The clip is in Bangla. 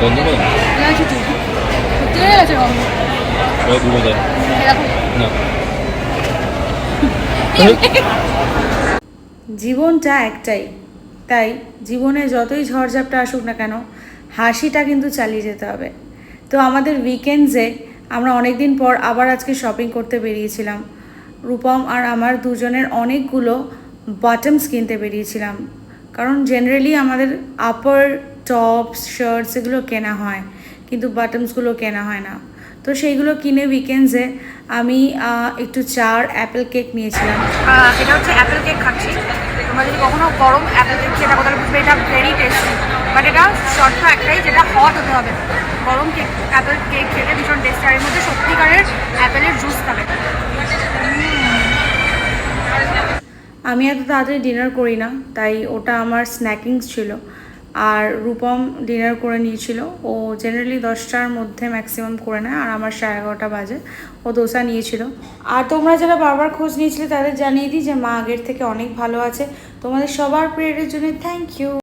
গন্ধ পান? না কিছু সত্যি হয়ে গেছে গন্ধ। ওই দূরে যায় এরকম না। জীবনটা একটাই, তাই জীবনে যতই ঝড়ঝাপটা আসুক না কেন হাসিটা কিন্তু চালিয়ে যেতে হবে। তো আমাদের উইকেন্ডসে আমরা অনেক দিন পর আবার আজকে শপিং করতে বেরিয়েছিলাম। রূপম আর আমার দুজনের অনেকগুলো বটমস কিনতে বেরিয়েছিলাম, কারণ জেনারেলি আমাদের আপার টপস শার্টস এগুলো কেনা হয়, কিন্তু বটমসগুলো কেনা হয় না। তো সেইগুলো কিনে উইকেন্ডসে আমি একটু চার অ্যাপেল কেক নিয়েছিলাম। এটা হচ্ছে অ্যাপেল কেক খাচ্ছি। তোমরা যদি কখনো গরম অ্যাপেল কেক খেয়ে থাকো তাহলে বুঝবে এটা ভেরি টেস্টি। বাট এটা শর্ত একটাই, যেটা হট হতে হবে। গরম কেক অ্যাপেল কেক খেতে ভীষণ টেস্টি, আর এর মধ্যে সত্যিকারের অ্যাপেলের জুস থাকে। আমি এত তাড়াতাড়ি ডিনার করি না, তাই ওটা আমার স্ন্যাকিংস ছিল। আর রূপম ডিনার করে নিয়েছিল, ও জেনারেলি 10টার মধ্যে ম্যাক্সিমাম করে নেয়, আর আমার 11:30 বাজে ও দোসা নিয়েছিল। আর তোমরা যারা বারবার খোঁজ নিয়েছিলে তাদের জানিয়ে দিই যে মা আগের থেকে অনেক ভালো আছে। তোমাদের সবার প্রেয়ারের জন্য থ্যাংক ইউ।